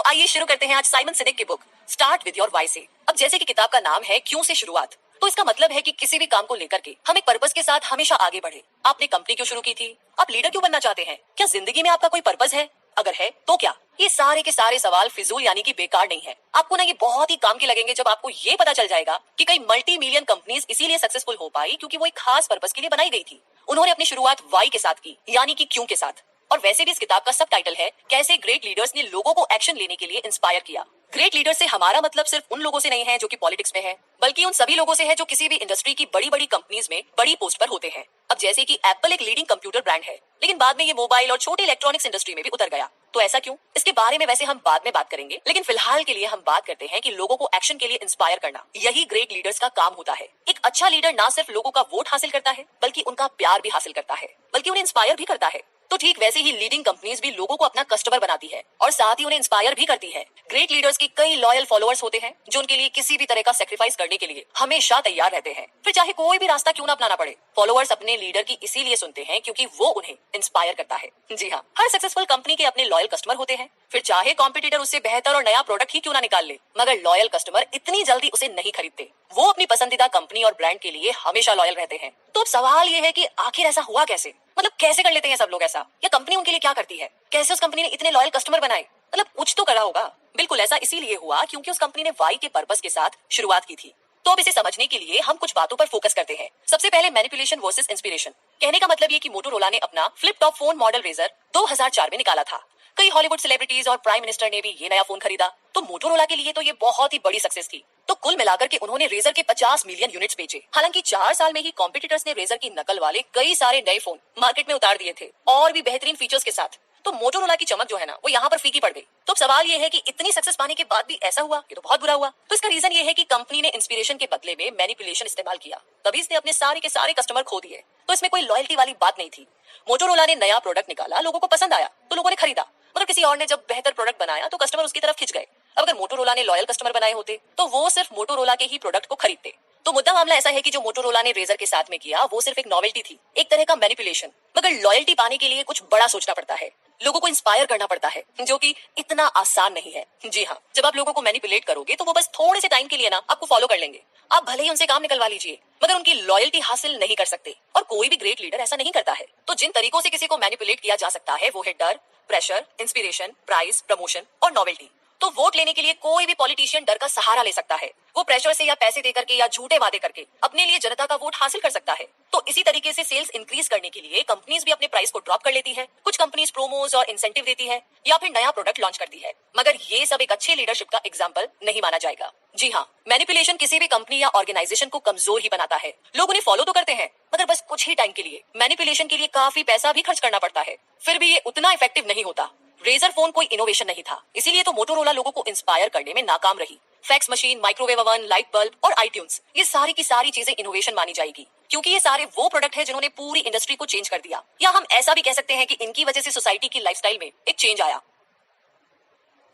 तो आइए शुरू करते हैं आज साइमन सिनेक की book start with your why से। अब जैसे कि किताब का नाम है क्यों से शुरुआत, तो इसका मतलब है कि किसी भी काम को लेकर के हम एक पर्पस के साथ हमेशा आगे बढ़े। आपने कंपनी क्यों शुरू की थी? आप लीडर क्यों बनना चाहते हैं? क्या जिंदगी में आपका कोई पर्पस है? अगर है तो क्या? ये सारे के सारे सवाल फिजूल यानी कि बेकार नहीं है। आपको ना ये बहुत ही काम के लगेंगे जब आपको ये पता चल जाएगा कि कई मल्टी मिलियन कंपनीज इसीलिए सक्सेसफुल हो पाई क्योंकि वो एक खास पर्पस के लिए बनाई गई थी। उन्होंने अपनी शुरुआत वाई के साथ की, यानी कि क्यों के साथ। और वैसे भी इस किताब का सब टाइटल है कैसे ग्रेट लीडर्स ने लोगों को एक्शन लेने के लिए इंस्पायर किया। ग्रेट लीडर से हमारा मतलब सिर्फ उन लोगों से नहीं है जो कि पॉलिटिक्स में है, बल्कि उन सभी लोगों से है जो किसी भी इंडस्ट्री की बड़ी बड़ी कंपनीज में बड़ी पोस्ट पर होते हैं। अब जैसे कि एप्पल एक लीडिंग कंप्यूटर ब्रांड है, लेकिन बाद में ये मोबाइल और छोटी इलेक्ट्रॉनिक्स इंडस्ट्री में भी उतर गया। तो ऐसा क्यों? इसके बारे में वैसे हम बाद में बात करेंगे, लेकिन फिलहाल के लिए हम बात करते हैं कि लोगों को एक्शन के लिए इंस्पायर करना, यही ग्रेट लीडर्स का काम होता है। एक अच्छा लीडर ना सिर्फ लोगों का वोट हासिल करता है, बल्कि उनका प्यार भी हासिल करता है, बल्कि उन्हें इंस्पायर भी करता है। तो ठीक वैसे ही लीडिंग कंपनीज भी लोगों को अपना कस्टमर बनाती है और साथ ही उन्हें इंस्पायर भी करती है। ग्रेट लीडर्स की कई लॉयल फॉलोअर्स होते हैं जो उनके लिए किसी भी तरह का सेक्रीफाइस करने के लिए हमेशा तैयार रहते हैं, फिर चाहे कोई भी रास्ता क्यों ना अपनाना पड़े। फॉलोअर्स अपने लीडर की इसीलिए सुनते हैं क्योंकि वो उन्हें इंस्पायर करता है। जी हाँ, हर सक्सेसफुल कंपनी के अपने लॉयल कस्टमर होते हैं, फिर चाहे कॉम्पिटिटर उससे बेहतर और नया प्रोडक्ट ही क्यों ना निकाल ले, मगर लॉयल कस्टमर इतनी जल्दी उसे नहीं खरीदते। वो अपनी पसंदीदा कंपनी और ब्रांड के लिए हमेशा लॉयल रहते हैं। तो अब सवाल ये है कि आखिर ऐसा हुआ कैसे? मतलब कैसे कर लेते हैं सब लोग ऐसा, या कंपनी उनके लिए क्या करती है? कैसे उस कंपनी ने इतने लॉयल कस्टमर बनाए? मतलब कुछ तो करा होगा। बिल्कुल ऐसा इसीलिए हुआ क्योंकि उस कंपनी ने वाई के पर्पस के साथ शुरुआत की थी। तो अब इसे समझने के लिए हम कुछ बातों पर फोकस करते हैं। सबसे पहले मैनिपुलेशन वर्सेस इंस्पिरेशन। कहने का मतलब ये कि मोटोरोला ने अपना flip top phone model Razr 2004 में निकाला था। कई हॉलीवुड सेलिब्रिटीज और प्राइम मिनिस्टर ने भी ये नया फोन खरीदा, तो मोटोरोला के लिए तो ये बहुत ही बड़ी सक्सेस थी। तो कुल मिलाकर के उन्होंने रेजर के 50 मिलियन यूनिट्स बेचे। हालांकि 4 साल में ही कॉम्पिटिटर्स ने रेजर की नकल वाले कई सारे नए फोन मार्केट में उतार दिए थे, और भी बेहतरीन फीचर्स के साथ। तो मोटोरोला की चमक जो है ना, वो यहाँ पर फीकी पड़ गई। तो अब सवाल ये है कि इतनी सक्सेस पाने के बाद भी ऐसा हुआ, ये तो बहुत बुरा हुआ। तो इसका रीजन ये है कि कंपनी ने इंस्पिरेशन के बदले में मैनिपुलेशन इस्तेमाल किया, तभी इसने अपने सारे के सारे कस्टमर खो दिए। तो इसमें कोई लॉयल्टी वाली बात नहीं थी। मोटोरोला ने नया प्रोडक्ट निकाला, लोगों को पसंद आया तो लोगों ने खरीदा, मगर किसी और ने जब बेहतर प्रोडक्ट बनाया तो कस्टमर उसकी तरफ खिंच गए। अब अगर मोटोरोला ने लॉयल कस्टमर बनाए होते तो वो सिर्फ मोटोरोला के ही प्रोडक्ट को खरीदते। तो मुद्दा मामला ऐसा है कि जो मोटोरोला ने रेजर के साथ में किया वो सिर्फ एक नॉवेल्टी थी, एक तरह का मैनिपुलेशन। मगर लॉयल्टी पाने के लिए कुछ बड़ा सोचना पड़ता है, लोगों को इंस्पायर करना पड़ता है, जो कि इतना आसान नहीं है। जी हाँ, जब आप लोगों को मैनिपुलेट करोगे तो वो बस थोड़े से टाइम के लिए ना आपको फॉलो कर लेंगे। आप भले ही उनसे काम निकलवा लीजिए, मगर उनकी लॉयल्टी हासिल नहीं कर सकते, और कोई भी ग्रेट लीडर ऐसा नहीं करता है। तो जिन तरीकों से किसी को मैनिपुलेट किया जा सकता है वो है डर, प्रेशर, इंस्पिरेशन, प्राइस, प्रमोशन और नॉवेल्टी। तो वोट लेने के लिए कोई भी पॉलिटिशियन डर का सहारा ले सकता है। वो प्रेशर से या पैसे दे करके या झूठे वादे करके अपने लिए जनता का वोट हासिल कर सकता है। तो इसी तरीके से सेल्स इंक्रीज करने के लिए कंपनीज भी अपने प्राइस को ड्रॉप कर लेती है। कुछ कंपनीज प्रोमोज और इंसेंटिव देती है या फिर नया प्रोडक्ट लॉन्च करती है, मगर ये सब एक अच्छे लीडरशिप का एग्जाम्पल नहीं माना जाएगा। जी हाँ, मैनिपुलेशन किसी भी कंपनी या ऑर्गेनाइजेशन को कमजोर ही बनाता है। लोग उन्हें फॉलो तो करते हैं, मगर बस कुछ ही टाइम के लिए। मैनिपुलेशन के लिए काफी पैसा भी खर्च करना पड़ता है, फिर भी ये उतना इफेक्टिव नहीं होता। रेजर फोन कोई इनोवेशन नहीं था, इसीलिए तो मोटोरोला लोगों को इंस्पायर करने में नाकाम रही। Fax machine, microwave oven, light bulb और आईट्यून्स, ये सारी की सारी चीजें इनोवेशन मानी जाएगी, क्योंकि ये सारे वो प्रोडक्ट है जिन्होंने पूरी इंडस्ट्री को चेंज कर दिया। या हम ऐसा भी कह सकते हैं कि इनकी वजह से सोसाइटी की लाइफस्टाइल में एक चेंज आया।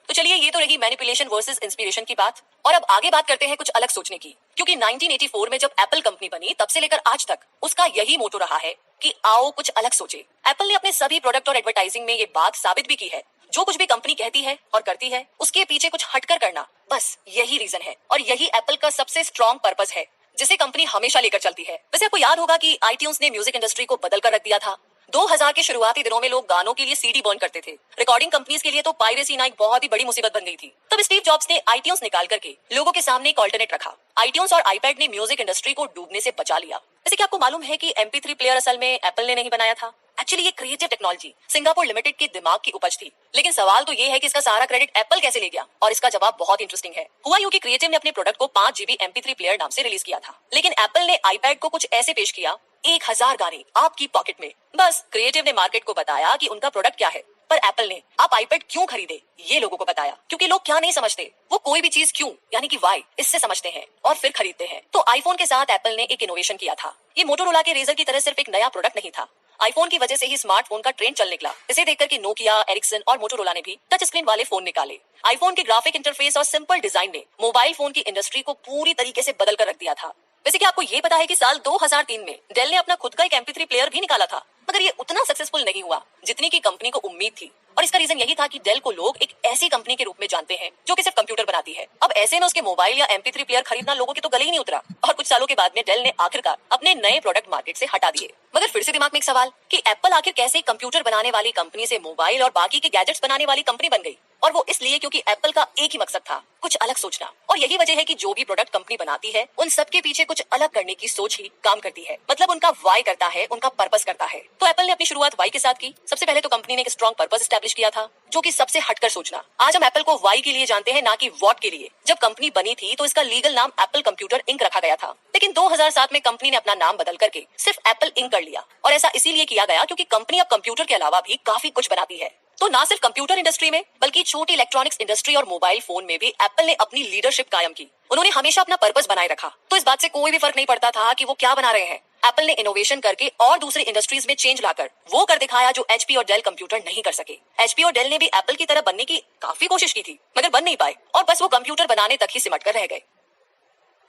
तो चलिए, ये तो रही मैनिपुलेशन वर्सेस इंस्पिरेशन की बात, और अब आगे बात करते हैं कुछ अलग सोचने की। क्योंकि 1984 में जब एप्पल कंपनी बनी तब से लेकर आज तक उसका यही मोटो रहा है कि आओ कुछ अलग सोचे। एप्पल ने अपने सभी प्रोडक्ट और एडवर्टाइजिंग में ये बात साबित भी की है, जो कुछ भी कंपनी कहती है और करती है उसके पीछे कुछ हटकर करना, बस यही रीजन है। और यही एप्पल का सबसे स्ट्रॉन्ग पर्पस है, जिसे कंपनी हमेशा लेकर चलती है। वैसे आपको याद होगा कि आईट्यून्स ने म्यूजिक इंडस्ट्री को बदल कर रख दिया था। 2000 के शुरुआती दिनों में लोग गानों के लिए सीडी बर्न करते थे। रिकॉर्डिंग कंपनीज के लिए तो पायरेसी ना एक बहुत ही बड़ी मुसीबत बन गई थी। तब स्टीव जॉब्स ने आईट्यून्स निकाल करके लोगों के सामने एक ऑल्टरनेट रखा। आईट्यून्स और आईपैड ने म्यूजिक इंडस्ट्री को डूबने से बचा लिया। जैसे कि आपको मालूम है कि MP3 प्लेयर असल में एप्पल ने नहीं बनाया था। एक्चुअली ये क्रिएटिव टेक्नोलॉजी सिंगापुर लिमिटेड के दिमाग की उपज थी। लेकिन सवाल तो ये है कि इसका सारा क्रेडिट एप्पल कैसे ले गया, और इसका जवाब बहुत इंटरेस्टिंग है। हुआ यूं कि क्रिएटिव ने अपने प्रोडक्ट को 5 GB MP3 प्लेयर नाम से रिलीज किया था, लेकिन एप्पल ने आईपैड को कुछ ऐसे पेश किया, 1000 गाने आपकी पॉकेट में। बस क्रिएटिव ने मार्केट को बताया कि उनका प्रोडक्ट क्या है, पर एप्पल ने आप आईपैड क्यों खरीदे ये लोगों को बताया। क्योंकि लोग क्या नहीं समझते, वो कोई भी चीज क्यों यानी कि वाई इससे समझते हैं और फिर खरीदते हैं। तो आईफोन के साथ एप्पल ने एक इनोवेशन किया था। ये मोटोरोला के रेजर की तरह सिर्फ एक नया प्रोडक्ट नहीं था। आईफोन की वजह से ही स्मार्टफोन का ट्रेंड चल निकला। इसे देखकर के नोकिया, एरिक्सन और मोटोरोला ने भी टच स्क्रीन वाले फोन निकाले। आईफोन के ग्राफिक इंटरफेस और सिंपल डिजाइन ने मोबाइल फोन की इंडस्ट्री को पूरी तरीके से बदल कर रख दिया था। वैसे क्या आपको ये पता है कि साल 2003 में डेल ने अपना खुद का एक MP3 प्लेयर भी निकाला था, मगर ये उतना सक्सेसफुल नहीं हुआ जितनी की कंपनी को उम्मीद थी। और इसका रीजन यही था कि डेल को लोग एक ऐसी कंपनी के रूप में जानते हैं जो कि सिर्फ कंप्यूटर बनाती है। अब ऐसे में उसके मोबाइल या MP3 प्लेयर खरीदना लोगों के तो गले ही नहीं उतरा और कुछ सालों के बाद में डेल ने आखिरकार अपने नए प्रोडक्ट मार्केट से हटा दिए। मगर फिर से दिमाग में एक सवाल कि एप्पल आखिर कैसे कंप्यूटर बनाने वाली कंपनी से मोबाइल और बाकी के गैजेट्स बनाने वाली कंपनी बन गई? और वो इसलिए क्योंकि एप्पल का एक ही मकसद था, कुछ अलग सोचना। और यही वजह है कि जो भी प्रोडक्ट कंपनी बनाती है उन सब के पीछे कुछ अलग करने की सोच ही काम करती है। मतलब उनका वाई करता है, उनका पर्पस करता है। तो एप्पल ने अपनी शुरुआत वाई के साथ की। सबसे पहले तो कंपनी ने एक स्ट्रॉन्ग पर्पस एस्टैब्लिश किया था, जो कि सबसे हटकर सोचना। आज हम एप्पल को वाई के लिए जानते हैं, ना कि वॉट के लिए। जब कंपनी बनी थी तो इसका लीगल नाम एप्पल कंप्यूटर इंक रखा गया था, लेकिन 2007 में कंपनी ने अपना नाम बदल करके सिर्फ एप्पल इंक कर लिया। और ऐसा इसीलिए किया गया क्योंकि कंपनी अब कंप्यूटर के अलावा भी काफी कुछ बनाती है। तो ना सिर्फ कंप्यूटर इंडस्ट्री में बल्कि छोटी इलेक्ट्रॉनिक्स इंडस्ट्री और मोबाइल फोन में भी एप्पल ने अपनी लीडरशिप कायम की। उन्होंने हमेशा अपना पर्पस बनाए रखा, तो इस बात से कोई भी फर्क नहीं पड़ता था कि वो क्या बना रहे हैं। एप्पल ने इनोवेशन करके और दूसरी इंडस्ट्रीज में चेंज लाकर वो कर दिखाया जो HP और डेल कंप्यूटर नहीं कर सके। HP और डेल ने भी एप्पल की तरह बनने की काफी कोशिश की थी, मगर बन नहीं पाए और बस वो कंप्यूटर बनाने तक ही सिमट कर रह गए।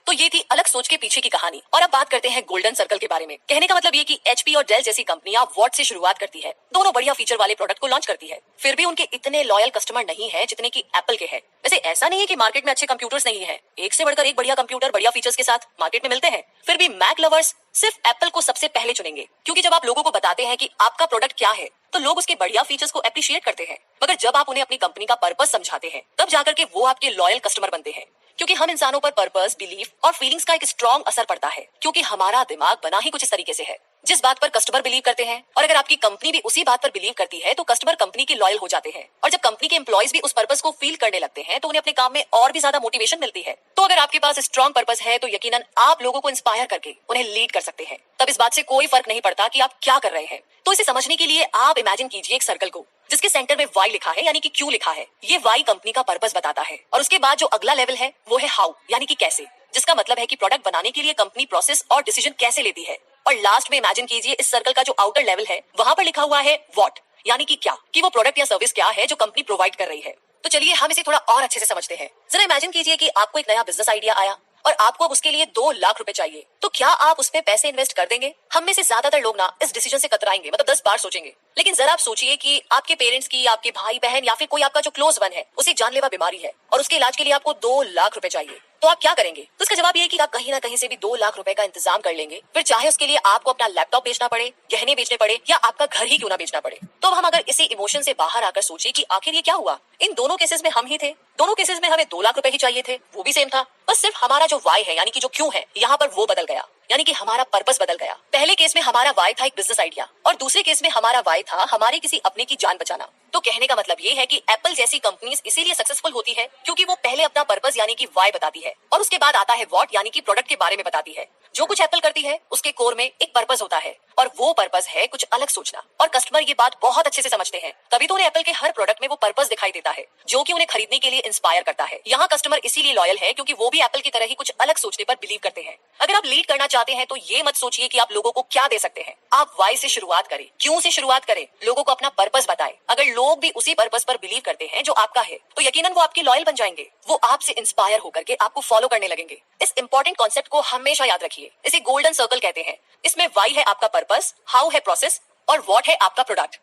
तो ये थी अलग सोच के पीछे की कहानी। और अब बात करते हैं गोल्डन सर्कल के बारे में। कहने का मतलब ये कि HP और डेल जैसी कंपनियां वॉट से शुरुआत करती है, दोनों बढ़िया फीचर वाले प्रोडक्ट को लॉन्च करती है, फिर भी उनके इतने लॉयल कस्टमर नहीं है जितने की एप्पल के हैं। वैसे ऐसा नहीं है कि मार्केट में अच्छे कंप्यूटर्स नहीं है, एक से बढ़कर एक बढ़िया कंप्यूटर बढ़िया फीचर्स के साथ मार्केट में मिलते हैं। फिर भी मैक लवर्स सिर्फ एप्पल को सबसे पहले चुनेंगे, क्योंकि जब आप लोगों को बताते हैं कि आपका प्रोडक्ट क्या है तो लोग उसके बढ़िया फीचर्स को एप्रिशिएट करते हैं। मगर जब आप उन्हें अपनी कंपनी का पर्पस समझाते हैं तब जाकर के वो आपके लॉयल कस्टमर बनते हैं। क्योंकि हम इंसानों पर पर्पस, बिलीफ और फीलिंग्स का एक स्ट्रॉन्ग असर पड़ता है, क्योंकि हमारा दिमाग बना ही कुछ इस तरीके से है। जिस बात पर कस्टमर बिलीव करते हैं और अगर आपकी कंपनी भी उसी बात पर बिलीव करती है तो कस्टमर कंपनी के लॉयल हो जाते हैं। और जब कंपनी के एम्प्लॉइज भी उस पर्पस को फील करने लगते हैं तो उन्हें अपने काम में और भी ज्यादा मोटिवेशन मिलती है। तो अगर आपके पास स्ट्रॉन्ग पर्पस है तो यकीनन आप लोगों को इंस्पायर करके उन्हें लीड कर सकते हैं। तब इस बात से कोई फर्क नहीं पड़ता कि आप क्या कर रहे हैं। तो इसे समझने के लिए आप इमेजिन कीजिए एक सर्कल को जिसके सेंटर में वाई लिखा है, यानी कि क्यू लिखा है। ये वाई कंपनी का पर्पस बताता है। और उसके बाद जो अगला लेवल है वो है हाउ, यानी कि कैसे, जिसका मतलब है कि प्रोडक्ट बनाने के लिए कंपनी प्रोसेस और डिसीजन कैसे लेती है। और लास्ट में इमेजिन कीजिए इस सर्कल का जो आउटर लेवल है वहां पर लिखा हुआ है व्हाट, यानी कि क्या, कि वो प्रोडक्ट या सर्विस क्या है जो कंपनी प्रोवाइड कर रही है। तो चलिए हम इसे थोड़ा और अच्छे से समझते हैं। जरा इमेजिन कीजिए कि आपको एक नया बिजनेस आइडिया आया और आपको अब उसके लिए 2 लाख रुपए चाहिए, तो क्या आप उसमें पैसे इन्वेस्ट कर देंगे? हम में से ज्यादातर लोग ना इस डिसीजन से कतराएंगे, मतलब 10 बार सोचेंगे। लेकिन जरा आप सोचिए कि आपके पेरेंट्स की, आपके भाई बहन या फिर कोई आपका जो क्लोज वन है उसे जानलेवा बीमारी है और उसके इलाज के लिए आपको 2 लाख रुपए चाहिए, तो आप क्या करेंगे? तो इसका जवाब ये है कि आप कहीं ना कहीं से भी 2 लाख रुपए का इंतजाम कर लेंगे, फिर चाहे उसके लिए आपको अपना लैपटॉप बेचना पड़े, गहने बेचने पड़े या आपका घर ही क्यों ना बेचना पड़े। तो हम अगर इसी इमोशन से बाहर आकर सोचे कि आखिर ये क्या हुआ, इन दोनों केसेस में हम ही थे, दोनों केसेस में हमें 2 लाख रुपए ही चाहिए थे, वो भी सेम था, बस सिर्फ हमारा जो वाई है यानी कि जो क्यों है यहाँ पर वो बदल गया, यानी कि हमारा पर्पस बदल गया। पहले केस में हमारा वाई था एक बिजनेस आइडिया और दूसरे केस में हमारा वाई था हमारे किसी अपने की जान बचाना। तो कहने का मतलब ये है कि एप्पल जैसी कंपनीज इसीलिए सक्सेसफुल होती है क्योंकि वो पहले अपना पर्पस यानी कि वाई बताती है और उसके बाद आता है व्हाट, यानी कि प्रोडक्ट के बारे में बताती है। जो कुछ एप्पल करती है उसके कोर में एक पर्पस होता है और वो पर्पस है कुछ अलग सोचना। और कस्टमर ये बात बहुत अच्छे से समझते हैं, तभी तो उन्हें एप्पल के हर प्रोडक्ट में वो पर्पस दिखाई देता है जो कि उन्हें खरीदने के लिए इंस्पायर करता है। यहाँ कस्टमर इसीलिए लॉयल है क्योंकि वो भी एप्पल की तरह ही कुछ अलग सोचने पर बिलीव करते हैं। अगर आप लीड करना चाहते हैं तो ये मत सोचिए कि आप लोगों को क्या दे सकते हैं, आप वाई से शुरुआत करें, क्यों से शुरुआत करें, लोगों को अपना पर्पस बताएं। अगर लोग भी उसी पर्पस पर बिलीव करते हैं जो आपका है तो यकीनन वो आपके लॉयल बन जाएंगे, वो आपसे इंस्पायर होकर के आपको फॉलो करने लगेंगे। इस इंपॉर्टेंट कॉन्सेप्ट को हमेशा याद रखिए, इसे गोल्डन सर्कल कहते हैं। इसमें वाई है आपका पर्पस, हाउ है प्रोसेस और व्हाट है आपका प्रोडक्ट।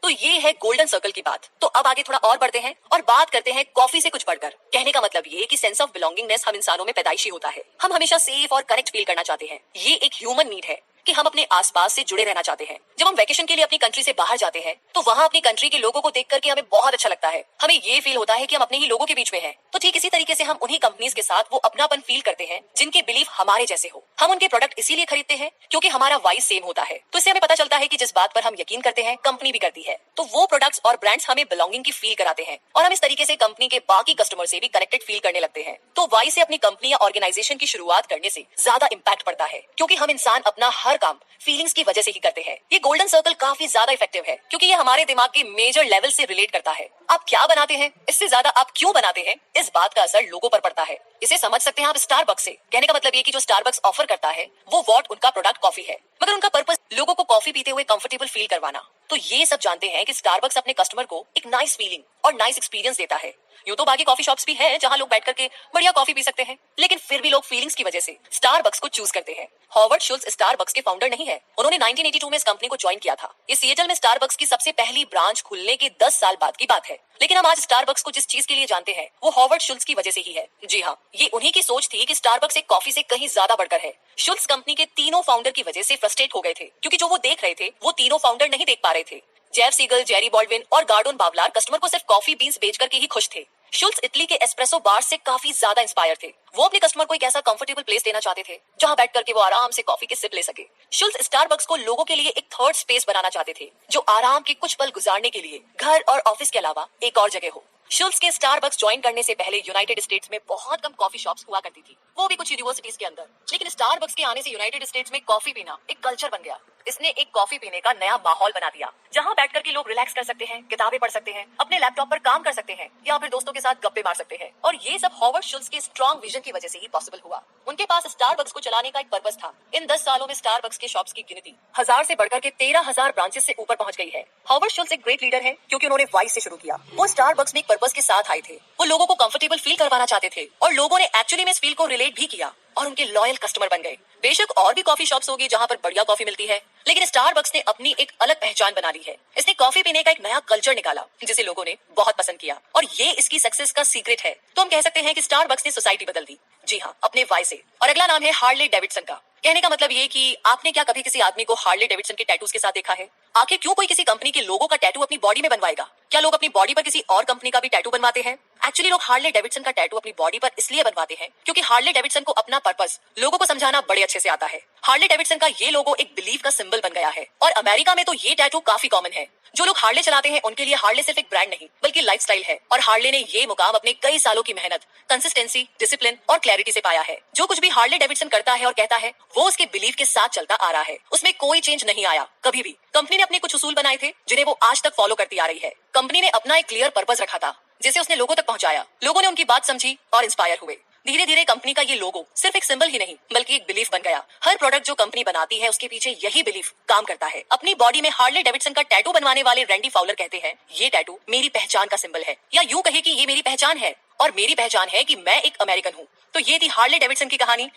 तो ये है गोल्डन सर्कल की बात। तो अब आगे थोड़ा और बढ़ते हैं और बात करते हैं कॉफी से कुछ बढ़कर। कहने का मतलब ये कि सेंस ऑफ बिलोंगिंगनेस हम इंसानों में पैदाइशी होता है। हम हमेशा सेफ और कनेक्ट फील करना चाहते हैं। ये एक ह्यूमन नीड है कि हम अपने आसपास से जुड़े रहना चाहते हैं। जब हम वेकेशन के लिए अपनी कंट्री से बाहर जाते हैं तो वहाँ अपनी कंट्री के लोगों को देख करके हमें बहुत अच्छा लगता है। हमें ये फील होता है कि हम अपने ही लोगों के बीच में हैं। तो ठीक इसी तरीके से हम उन्हीं कंपनीज के साथ वो अपनापन फील करते हैं जिनके बिलीफ हमारे जैसे हो। हम उनके प्रोडक्ट इसीलिए खरीदते हैं क्योंकि हमारा वाइज सेम होता है। तो इससे हमें पता चलता है कि जिस बात पर हम यकीन करते हैं कंपनी भी करती है। तो वो प्रोडक्ट्स और ब्रांड्स हमें बिलोंगिंग की फील कराते हैं और हम इस तरीके से कंपनी के बाकी कस्टमर से भी कनेक्टेड फील करने लगते हैं। तो वाई से अपनी कंपनी या ऑर्गेनाइजेशन की शुरुआत करने से ज्यादा इंपैक्ट पड़ता है क्योंकि हम इंसान अपना हर काम फीलिंग्स की वजह से ही करते हैं। ये गोल्डन सर्कल काफी ज्यादा इफेक्टिव है क्योंकि ये हमारे दिमाग के मेजर लेवल से रिलेट करता है। आप क्या बनाते हैं इससे ज्यादा आप क्यों बनाते हैं, इस बात का असर लोगों पर पड़ता है। इसे समझ सकते हैं आप स्टारबक्स से। कहने का मतलब ये कि जो स्टारबक्स ऑफर करता है वो व्हाट उनका प्रोडक्ट कॉफी है, मगर उनका पर्पस लोगों को कॉफी पीते हुए कंफर्टेबल फील करवाना। तो ये सब जानते हैं कि स्टारबक्स अपने कस्टमर को एक नाइस फीलिंग और नाइस एक्सपीरियंस देता है यूं तो बाकी कॉफी शॉप्स भी हैं जहां लोग बैठ करके बढ़िया कॉफी पी सकते हैं, लेकिन फिर भी लोग फीलिंग्स की वजह से स्टारबक्स को चूज करते हैं। हॉवर्ड शुल्ट्ज स्टारबक्स के फाउंडर नहीं है। उन्होंने 1982 में इस कंपनी को ज्वाइन किया था। ये सिएटल में स्टारबक्स की सबसे पहली ब्रांच खुलने के 10 साल बाद की बात है। लेकिन हम आज स्टारबक्स को जिस चीज के लिए जानते हैं वो हॉवर्ड शुल्ट्ज की वजह से ही है। जी हाँ, ये उन्हीं की सोच थी कि स्टारबक्स एक कॉफी से कहीं ज्यादा बढ़कर है। शुल्ट्ज कंपनी के तीनों फाउंडर की वजह से फ्रस्ट्रेट हो गए थे, क्योंकि जो वो देख रहे थे वो तीनों फाउंडर नहीं देख पा रहे थे। जेफ सीगल, जेरी बॉल्डविन और गार्डोन बावलार कस्टमर को सिर्फ कॉफी बीन्स बेच करके ही खुश थे। शुल्ट्ज इटली के एस्प्रेसो बार से काफी ज्यादा इंस्पायर थे। वो अपने कस्टमर को एक ऐसा कंफर्टेबल प्लेस देना चाहते थे जहां बैठ करके वो आराम से कॉफी की सिप ले सके। शुल्ट्ज स्टारबक्स को लोगों के लिए एक थर्ड स्पेस बनाना चाहते थे, जो आराम के कुछ पल गुजारने के लिए घर और ऑफिस के अलावा एक और जगह हो। शुल्ट्ज के स्टारबक्स ज्वाइन करने से पहले यूनाइटेड स्टेट्स में बहुत कम कॉफी शॉप्स हुआ करती थी, वो भी कुछ यूनिवर्सिटीज के अंदर। लेकिन स्टारबक्स के आने से यूनाइटेड स्टेट्स में कॉफी पीना एक कल्चर बन गया। इसने एक कॉफी पीने का नया माहौल बना दिया, जहां बैठ करके लोग रिलैक्स कर सकते हैं, किताबें पढ़ सकते हैं, अपने लैपटॉप पर काम कर सकते हैं या फिर दोस्तों के साथ गप्पे मार सकते हैं। और ये सब हॉवर्ड शुल्ट्ज के स्ट्रॉन्ग विजन की वजह से ही पॉसिबल हुआ। उनके पास स्टारबक्स को चलाने का एक पर्पस था। इन 10 सालों में स्टारबक्स के शॉप्स की गिनती 1000 से बढ़कर के 13,000 ब्रांचेस से ऊपर पहुंच गई है। हॉवर्ड शुल्ट्ज एक ग्रेट लीडर है, क्योंकि उन्होंने वाई से शुरू किया। वो स्टारबक्स में एक पर्पस के साथ आए थे। वो लोगों को कंफर्टेबल फील करवाना चाहते थे और लोगों ने एक्चुअली में इस फील को रिलेट भी किया और उनके लॉयल कस्टमर बन गए। बेशक और भी कॉफी शॉप्स होगी जहां पर बढ़िया कॉफी मिलती है, लेकिन स्टारबक्स ने अपनी एक अलग पहचान बना ली है। इसने कॉफी पीने का एक नया कल्चर निकाला जिसे लोगों ने बहुत पसंद किया, और ये इसकी सक्सेस का सीक्रेट है। तो हम कह सकते हैं कि स्टारबक्स ने सोसाइटी बदल दी। जी हाँ, अपने वाई से। और अगला नाम है हार्ले डेविडसन का। कहने का मतलब ये कि आपने क्या कभी किसी आदमी को हार्ले डेविडसन के टैटूज के साथ देखा है? आखिर क्यों कोई किसी कंपनी के लोगो का टैटू अपनी बॉडी में बनवाएगा? क्या लोग अपनी बॉडी पर किसी और कंपनी का भी टैटू बनवाते हैं? एक्चुअली लोग हार्ले डेविडसन का टैटू अपनी बॉडी पर इसलिए बनवाते हैं क्योंकि हार्ले डेविडसन को अपना पर्पस लोगों को समझाना बड़े अच्छे से आता है। हार्ले डेविडसन का ये लोगो एक बिलीफ का सिंबल बन गया है, और अमेरिका में तो ये टैटू काफी कॉमन है। जो लोग हार्ले चलाते हैं उनके लिए हार्ले सिर्फ एक ब्रांड नहीं बल्कि लाइफस्टाइल है, और हार्ले ने ये मुकाम अपने कई सालों की मेहनत, कंसिस्टेंसी, डिसिप्लिन और क्लैरिटी से पाया है। जो कुछ भी हार्ले डेविडसन करता है और कहता है वो उसके बिलीफ के साथ चलता आ रहा है। उसमें कोई चेंज नहीं आया कभी भी। कंपनी ने अपने कुछ उसूल बनाए थे जिन्हें वो आज तक फॉलो करती आ रही है। कंपनी ने अपना एक क्लियर पर्पस रखा था जिसे उसने लोगों तक पहुंचाया। लोगों ने उनकी बात समझी और इंस्पायर हुए। धीरे धीरे कंपनी का ये लोगो सिर्फ एक सिंबल ही नहीं बल्कि एक बिलीफ बन गया। हर प्रोडक्ट जो कंपनी बनाती है उसके पीछे यही बिलीफ काम करता है। अपनी बॉडी में हार्ले डेविडसन का टैटू बनवाने वाले रैंडी फाउलर कहते हैं, ये टैटू मेरी पहचान का सिंबल है, या यूं कहे कि ये मेरी पहचान है, और मेरी पहचान है कि मैं एक अमेरिकन हूँ। तो ये थी हार्ले डेविडसन की कहानी।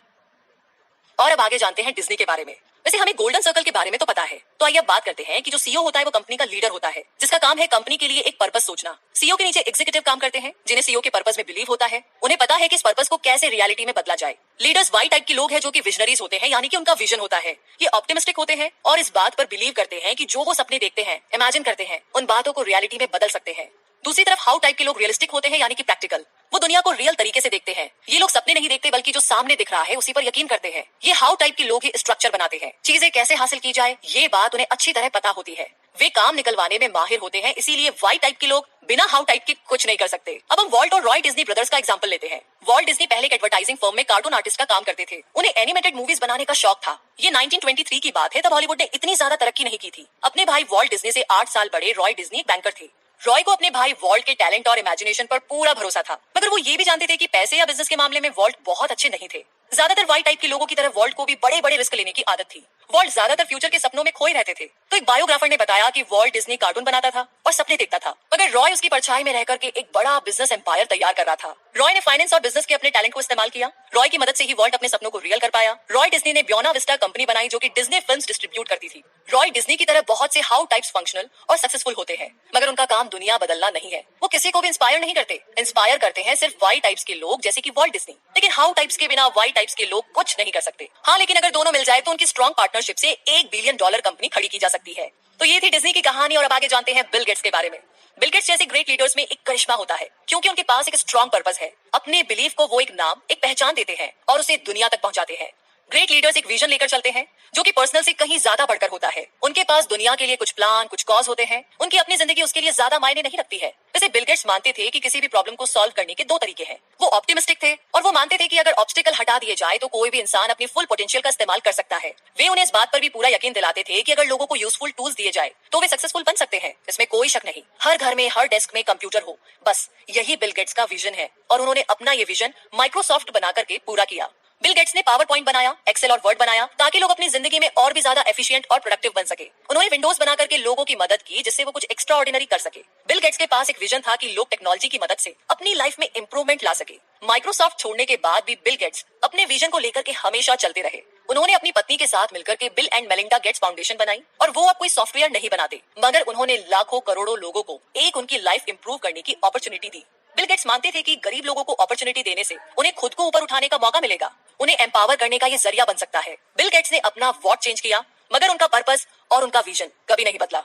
और अब आगे जानते हैं डिज्नी के बारे में। वैसे हमें गोल्डन सर्कल के बारे में तो पता है, तो आइए अब बात करते हैं कि जो सीईओ होता है वो कंपनी का लीडर होता है, जिसका काम है कंपनी के लिए एक पर्पस सोचना। सीईओ के नीचे एग्जीक्यूटिव काम करते हैं जिन्हें सीईओ के पर्पस में बिलीव होता है। उन्हें पता है कि इस पर्पस को कैसे रियलिटी में बदला जाए। लीडर्स वाई टाइप के लोग हैं जो कि विजनरीज होते हैं, यानी कि उनका विजन होता है। ये ऑप्टिमिस्टिक होते हैं और इस बात पर बिलीव करते हैं कि जो वो सपने देखते हैं, इमेजिन करते हैं, उन बातों को रियलिटी में बदल सकते हैं। दूसरी तरफ हाउ टाइप के लोग रियलिस्टिक होते हैं, यानी कि प्रैक्टिकल। वो दुनिया को रियल तरीके से देखते हैं। ये लोग सपने नहीं देखते बल्कि जो सामने दिख रहा है उसी पर यकीन करते हैं। ये हाउ टाइप के लोग ही स्ट्रक्चर बनाते हैं। चीजें कैसे हासिल की जाए ये बात उन्हें अच्छी तरह पता होती है। वे काम निकलवाने में माहिर होते हैं, इसीलिए वाई टाइप के लोग बिना हाउ टाइप के कुछ नहीं कर सकते। अब हम वॉल्ट और रॉय डिज्नी ब्रदर्स का एग्जांपल लेते हैं। वॉल्ट डिज्नी पहले एक एडवर्टाइजिंग फर्म में कार्टून आर्टिस्ट का काम करते थे। उन्हें एनिमेटेड मूवीज बनाने का शौक था। ये 1923 की बात है, तब हॉलीवुड ने इतनी ज्यादा तरक्की नहीं की थी। अपने भाई वॉल्ट डिज्नी से 8 साल बड़े रॉय डिज्नी एक बैंकर थे। रॉय को अपने भाई वॉल्ट के टैलेंट और इमेजिनेशन पर पूरा भरोसा था, मगर वो ये भी जानते थे कि पैसे या बिजनेस के मामले में वॉल्ट बहुत अच्छे नहीं थे। ज्यादातर वाई टाइप के लोगों की तरह वॉल्ट को भी बड़े बड़े रिस्क लेने की आदत थी। वॉल्ट ज्यादातर फ्यूचर के सपनों में खोए रहते थे। तो एक बायोग्राफर ने बताया कि वॉल्ट डिज्नी कार्टून बनाता था और सपने देखता था, मगर रॉय उसकी परछाई में रहकर के एक बड़ा बिजनेस एम्पायर तैयार कर रहा था। रॉय ने फाइनेंस और बिजनेस के अपने टैलेंट को इस्तेमाल किया। रॉय की मदद से ही वॉल्ट अपने सपनों को रियल कर पाया। रॉय डिज्नी ने ब्योना विस्टा कंपनी बनाई जो कि डिज्नी फिल्म्स डिस्ट्रीब्यूट करती थी। रॉय डिज्नी की तरह बहुत से हाउ टाइप्स फंक्शनल और सक्सेसफुल होते हैं, मगर उनका काम दुनिया बदलना नहीं है। वो किसी को भी इंस्पायर नहीं करते। इंस्पायर करते हैं सिर्फ वाई टाइप्स के लोग जैसे कि वॉल्ट डिज्नी। लेकिन हाउ टाइप्स के बिना वाई टाइप्स के लोग कुछ नहीं कर सकते। हाँ, लेकिन अगर दोनों मिल जाए तो उनकी स्ट्रॉन्ग पार्टनरशिप से $1 बिलियन कंपनी खड़ी की जा सकती है। तो ये थी डिज्नी की कहानी। और अब आगे जानते हैं बिल गेट्स के बारे में। बिल गेट्स जैसे ग्रेट लीडर्स में एक करिश्मा होता है, क्योंकि उनके पास एक स्ट्रॉन्ग पर्पस है। अपने बिलीफ को वो एक नाम, एक पहचान देते हैं और उसे दुनिया तक पहुंचाते हैं। ग्रेट लीडर्स एक विजन लेकर चलते हैं जो कि पर्सनल से कहीं ज्यादा बढ़कर होता है। उनके पास दुनिया के लिए कुछ प्लान, कुछ कॉज होते हैं। उनकी अपनी जिंदगी उसके लिए ज्यादा मायने नहीं रखती है। वैसे बिल गेट्स मानते थे कि किसी भी प्रॉब्लम को सॉल्व करने के 2 तरीके हैं। वो ऑप्टिमिस्टिक थे और वो मानते थे कि अगर ऑब्स्टिकल हटा दिए जाए तो कोई भी इंसान अपनी फुल पोटेंशियल का इस्तेमाल कर सकता है। वे उन्हें इस बात पर भी पूरा यकीन दिलाते थे कि अगर लोगों को यूजफुल टूल्स दिए जाए तो वे सक्सेसफुल बन सकते हैं। इसमें कोई शक नहीं। हर घर में, हर डेस्क में कंप्यूटर हो, बस यही बिल गेट्स का विजन है। और उन्होंने अपना ये विजन माइक्रोसॉफ्ट बना करके पूरा किया। बिल गेट्स ने पावर पॉइंट बनाया, एक्सेल और वर्ड बनाया ताकि लोग अपनी जिंदगी में और भी ज्यादा एफिशिएंट और प्रोडक्टिव बन सके। उन्होंने विंडोज बना करके लोगों की मदद की जिससे वो कुछ एक्स्ट्रा ऑर्डिनरी कर सके। बिल गेट्स के पास एक विजन था कि लोग टेक्नोलॉजी की मदद से अपनी लाइफ में इंप्रूवमेंट ला सके। माइक्रोसॉफ्ट छोड़ने के बाद भी बिल गेट्स अपने विजन को लेकर के हमेशा चलते रहे। उन्होंने अपनी पत्नी के साथ मिलकर के bill and Melinda Gates foundation बनाई और वो अब कोई सॉफ्टवेयर नहीं बनाते, मगर उन्होंने लाखों करोड़ों लोगों को एक उनकी लाइफ इंप्रूव करने की अपॉर्चुनिटी दी। बिल गेट्स मानते थे कि गरीब लोगों को अपॉर्चुनिटी देने से उन्हें खुद को ऊपर उठाने का मौका मिलेगा, उन्हें एम्पावर करने का ये जरिया बन सकता है। बिल गेट्स ने अपना वॉट चेंज किया मगर उनका पर्पस और उनका विजन कभी नहीं बदला।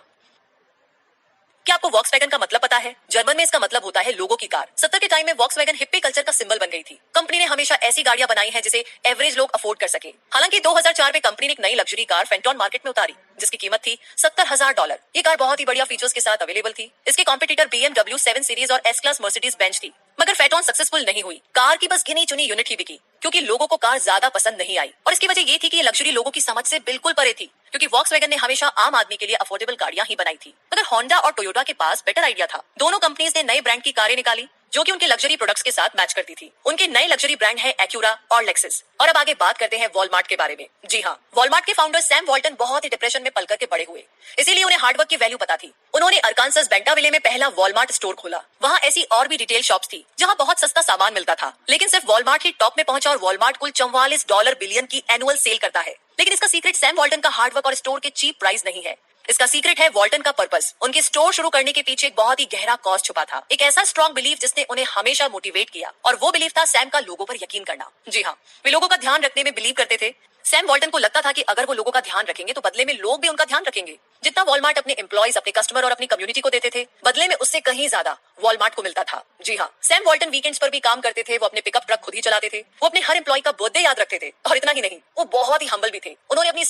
क्या आपको वॉक्सवैगन का मतलब पता है? जर्मन में इसका मतलब होता है लोगों की कार। 70 के टाइम में वॉक्सवैगन हिप्पी कल्चर का सिंबल बन गई थी। कंपनी ने हमेशा ऐसी गाड़ियां बनाई हैं जिसे एवरेज लोग अफोर्ड कर सके। हालांकि 2004 में कंपनी ने एक नई लग्जरी कार फेंटॉन मार्केट में उतारी जिसकी कीमत थी $70,000। ये कार बहुत ही बढ़िया फीचर्स के साथ अवेलेबल थी। इसके कॉम्पिटिटर BMW 7 सीरीज और एस क्लास मर्सिडीज बेंच थी, मगर फेंटॉन सक्सेसफुल नहीं हुई। कार की बस गिनी चुनी यूनिट ही बिकी क्योंकि लोगों को कार ज्यादा पसंद नहीं आई और इसकी वजह ये थी कि ये लग्जरी लोगों की समझ से बिल्कुल परे थी, क्योंकि वॉक्सवैगन ने हमेशा आम आदमी के लिए अफोर्डेबल गाड़ियां ही बनाई थी। मगर होंडा और टोयोटा के पास बेटर आइडिया था। दोनों कंपनीज ने नए ब्रांड की कारें निकाली जो कि उनके लग्जरी प्रोडक्ट्स के साथ मैच करती थी। उनके नए लग्जरी ब्रांड है एक्यूरा और लेक्सिस। और अब आगे बात करते हैं वॉलमार्ट के बारे में। जी हाँ, वॉलमार्ट के फाउंडर सैम वॉल्टन बहुत ही डिप्रेशन में पल करके बड़े हुए, इसीलिए उन्हें हार्डवर्क की वैल्यू पता थी। उन्होंने अरकानसस बेंटाविले में पहला वॉलमार्ट स्टोर खोला। वहाँ ऐसी और भी रिटेल शॉप्स थी जहाँ बहुत सस्ता सामान मिलता था, लेकिन सिर्फ वॉलमार्ट ही टॉप में पहुंचा और वॉलमार्ट कुल $44 बिलियन की एनुअल सेल करता है। लेकिन इसका सीक्रेट सैम वॉल्टन का हार्डवर्क और स्टोर के चीप प्राइस नहीं है। इसका सीक्रेट है वॉल्टन का पर्पस। उनके स्टोर शुरू करने के पीछे एक बहुत ही गहरा कॉज छुपा था, एक ऐसा स्ट्रॉन्ग बिलीफ जिसने उन्हें हमेशा मोटिवेट किया, और वो बिलीफ था सैम का लोगों पर यकीन करना। जी हाँ, वे लोगों का ध्यान रखने में बिलीव करते थे। सैम वॉल्टन को लगता था कि अगर वो लोगों का ध्यान रखेंगे तो बदले में लोग भी उनका ध्यान रखेंगे। जितना वॉलमार्ट अपने एम्प्लॉइज, अपने कस्टमर और अपनी कम्युनिटी को देते थे, बदले में उससे कहीं ज्यादा वॉलमार्ट को मिलता था। जी हाँ, सैम वॉल्टन वीकेंड्स पर भी काम करते थे। वो अपने पिकअप ट्रक खुद ही चलाते थे। वो अपने हर एम्प्लॉय का बर्थडे याद रखते थे और इतना ही नहीं, वो बहुत ही हम्बल भी थे। उन्होंने अपनी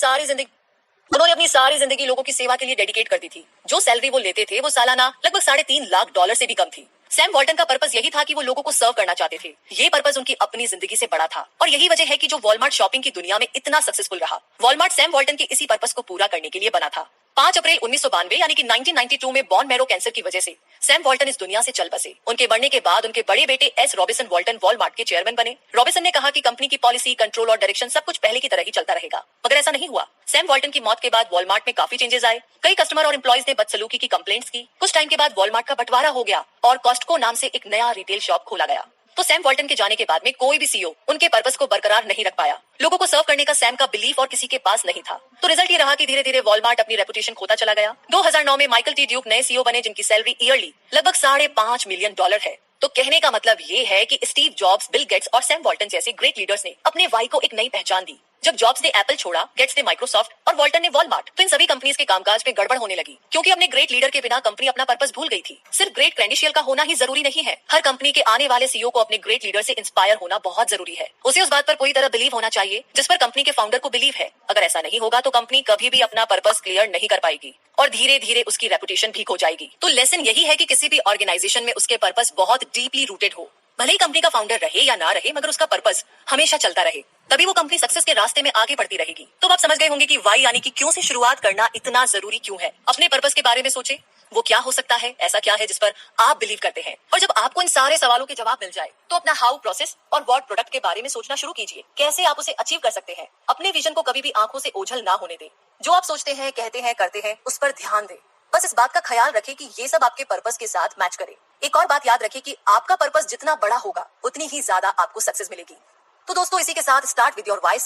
सारी जिंदगी लोगों की सेवा के लिए डेडिकेट कर दी थी। जो सैलरी वो लेते थे वो सालाना लगभग $3.5 लाख से भी कम थी। सैम वॉल्टन का पर्पस यही था कि वो लोगों को सर्व करना चाहते थे। ये पर्पस उनकी अपनी जिंदगी से बड़ा था और यही वजह है कि जो वॉलमार्ट शॉपिंग की दुनिया में इतना सक्सेसफुल रहा। वॉलमार्ट सैम वॉल्टन के इसी पर्पस को पूरा करने के लिए बना था। 5 अप्रैल 1992 यानी कि 1992 में बॉन मैरो कैंसर की वजह से सैम वॉल्टन इस दुनिया से चल बसे। उनके मरने के बाद उनके बड़े बेटे एस रॉबिसन वॉल्टन वॉलमार्ट के चेयरमैन बने। रॉबिसन ने कहा कि कंपनी की पॉलिसी, कंट्रोल और डायरेक्शन सब कुछ पहले की तरह ही चलता रहेगा, मगर ऐसा नहीं हुआ। सैम वॉल्टन की मौत के बाद वॉलमार्ट में काफी चेंजेस आए। कई कस्टमर और एम्प्लॉइज ने बदसलूकी की कंप्लेंट्स की। कुछ टाइम के बाद वॉलमार्ट का बंटवारा हो गया और कॉस्टको नाम से एक नया रिटेल शॉप खोला गया। तो सैम वॉल्टन के जाने के बाद में कोई भी सीईओ उनके पर्पस को बरकरार नहीं रख पाया। लोगों को सर्व करने का सैम का बिलीफ और किसी के पास नहीं था। तो रिजल्ट ये रहा कि धीरे धीरे वॉलमार्ट अपनी रेपुटेशन खोता चला गया। 2009 में माइकल टी ड्यूक नए सीईओ बने जिनकी सैलरी ईयरली लगभग $5.5 मिलियन है। तो कहने का मतलब ये है कि स्टीव जॉब्स, बिल गेट्स और सैम वॉल्टन जैसे ग्रेट लीडर्स ने अपने वाई को एक नई पहचान दी। जब जॉब्स ने एप्पल छोड़ा, गेट्स ने माइक्रोसॉफ्ट और वॉल्टन ने वॉलमार्ट, तो इन सभी कंपनीज के कामकाज में गड़बड़ होने लगी, क्योंकि अपने ग्रेट लीडर के बिना कंपनी अपना पर्पस भूल गई थी। सिर्फ ग्रेट क्रेडेंशियल का होना ही जरूरी नहीं है। हर कंपनी के आने वाले सीईओ को अपने ग्रेट लीडर से इंस्पायर होना बहुत जरूरी है। उसे उस बात पर पूरी तरह बिलीव होना चाहिए जिस पर कंपनी के फाउंडर को बिलीव है। अगर ऐसा नहीं होगा तो कंपनी कभी भी अपना पर्पस क्लियर नहीं कर पाएगी और धीरे धीरे उसकी रेपुटेशन भी खो जाएगी। तो लेसन यही है कि किसी भी ऑर्गेनाइजेशन में उसके पर्पस बहुत डीपली रूटेड हो। भले ही कंपनी का फाउंडर रहे या ना रहे, मगर उसका पर्पस हमेशा चलता रहे, तभी वो कंपनी सक्सेस के रास्ते में आगे बढ़ती रहेगी। तो आप समझ गए होंगे कि वाई यानी कि क्यों से शुरुआत करना इतना जरूरी क्यों है। अपने पर्पस के बारे में सोचें, वो क्या हो सकता है, ऐसा क्या है जिस पर आप बिलीव करते हैं। और जब आपको इन सारे सवालों के जवाब मिल जाए तो अपना हाउ प्रोसेस और व्हाट प्रोडक्ट के बारे में सोचना शुरू कीजिए। कैसे आप उसे अचीव कर सकते हैं। अपने विजन को कभी भी आंखों से ओझल ना होने दें। जो आप सोचते हैं, कहते हैं, करते हैं, उस पर ध्यान दें। बस इस बात का ख्याल रखें कि ये सब आपके पर्पस के साथ मैच करे। एक और बात याद रखें कि आपका पर्पस जितना बड़ा होगा उतनी ही ज्यादा आपको सक्सेस मिलेगी। तो दोस्तों, इसी के साथ स्टार्ट विद योर वाई